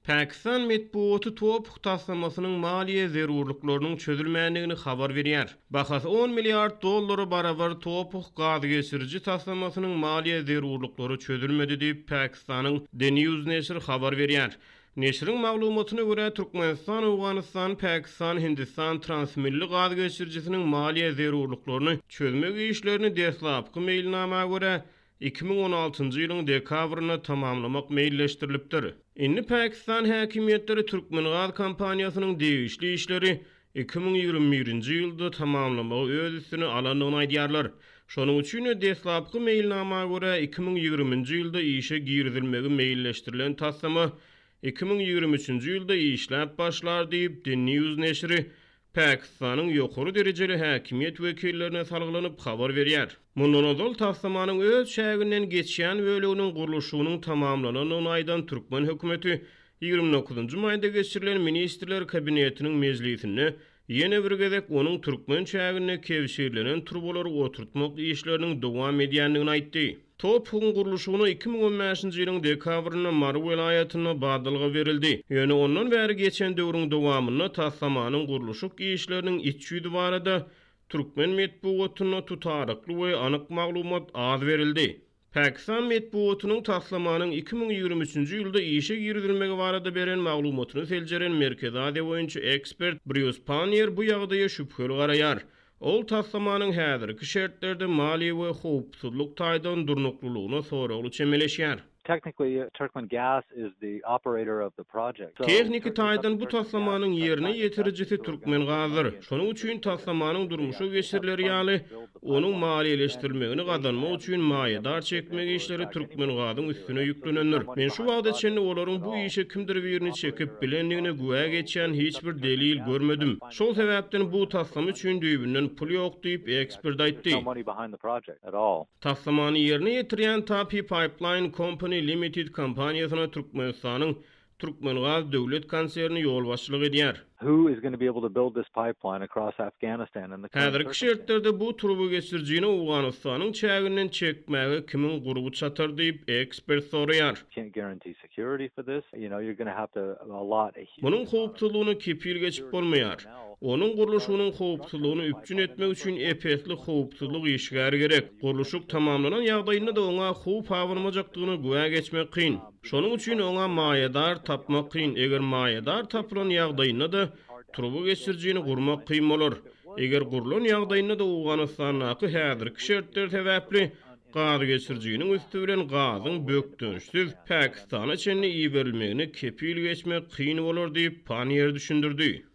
Pakistan metbuaty topuk taslamasynyň maliýe zerurlyklarynyň çözülmändigini habar berýär. Bahasy 10 milliard dollary barabar topuk gaz geçiriji taslamasynyň maliýe zerurlyklary çözülmedi diýip Pakistanyň The News neşri habar berýär. Neşriň maglumatyna görä Türkmenistan, Awganistan, Pakistan, Hindistan transmilli gaz geçirijisiniň maliýe zerurlyklaryny çözmek işlerini deslapky meýilnamага görä 2016-njy ýylyň dekabryna tamamlamak meýilleşdirilipdir. Indi Pakistan häkimetleri Türkmengaz kompaniýasynyň degişli işleri 2021-nji ýylda tamamlamagy öz üstüne alanyny aýdýarlar. Şonuň üçin deslapky meýilnamага görä 2020-nji ýylda işe girizilmegi meýilleşdirilen taslama 2023-nji ýylda işläp başlar diýip The News neşri Pakistanyň ýokary derejeli häkimiýet wekillerine salgylanyp habar berýär. Mundan ozal taslamanyň öz şäginden geçýän böleginiň gurulşynyň tamamlanyny aýdan Türkmen hökümeti 29-njy maýda geçirilen ministrler kabinetiniň mejlisinde ýene bir gezek onuň Türkmen şägine kewşirlenen turbolary oturtmak işleriniň dowam edýändigini aýtdy. Topuk gurulşyny 2015-nji ýylyň dekabryna Maru welaýatyna badalga berildi. Ýöne ondan bäri geçen döwrüň dowamyna taslamanyň gurulşyk işleriniň iç ýüzü barada Türkmen metbuatyna tutarykly we anyk maglumat az berildi. Pakistan metbuatynyň taslamanyň 2023-nji ýylda işe girizilmegi barada beren maglumatyny seljeren Merkezi Aziýa boýunça ekspert Bruce Panier bu ýagdaýa şüpheli garaýar. Ol taslamanyň häzirki şertlerde maliýe we howpsuzlyk taýdan durnuklylygyna soragy çemeleşýär. Technically, Turkmengas is the operator of the project. Tekniki taýdan bu taslamanyň ýerine ýetirijisi Türkmengazdyr. Şonuň üçin taslamanyň durmuşa geçirileri ýaly onuň maliýeleşdirilmegini gazanmak üçin maýadar çekmek işleri Türkmengazyň üstüne ýüklenendir. Men şu wagtda içinde olaryň bu işe kimdir birini çekip bilendigine güwa geçen hiç bir delil görmedim. Şol sebäpden bu taslama üçin düýbünden pul ýok diýip ekspert aýtdy. Taslamany ýerine ýetirýän Tapi Pipeline Company Limited kompaniýasyna Türkmenistanyň Türkmengaz döwlet konserni ýol başçylyk edýär. Who is going to be able to build this pipeline across Afghanistan and the Häzirki şertlerde bu turbu geçirjini Awganistanyň çäginden çekmäge kimin gurubu çatar diýip ekspert soraýar. Can't guarantee security for this. You're going to have to allot a Munyň howpsuzlygyny kepil geçip bolmaýar. Onuň gurulşynyň howpsuzlygyny üpjün etmek üçin epesli howpsuzlyk işgär gerek. Gurulşyk tamamlanan ýagdaýynda da oňa howp awramajakdygyny güwa geçmek kyn. Şonuň üçin oňa maýadar tapmak kyn. Eger maýadar tapylan ýagdaýynda da turbu geçirjini gurmak kyn bolar. Eger gurulan ýagdaýynda da Awganistanyň häzirki şertler sebäpli gaz geçirjiniň üstü bilen gazyň bökdönüşsiz Pakistana çenli iýerilmegini kepil geçmek kyn bolar diýip Panier düşündirdi.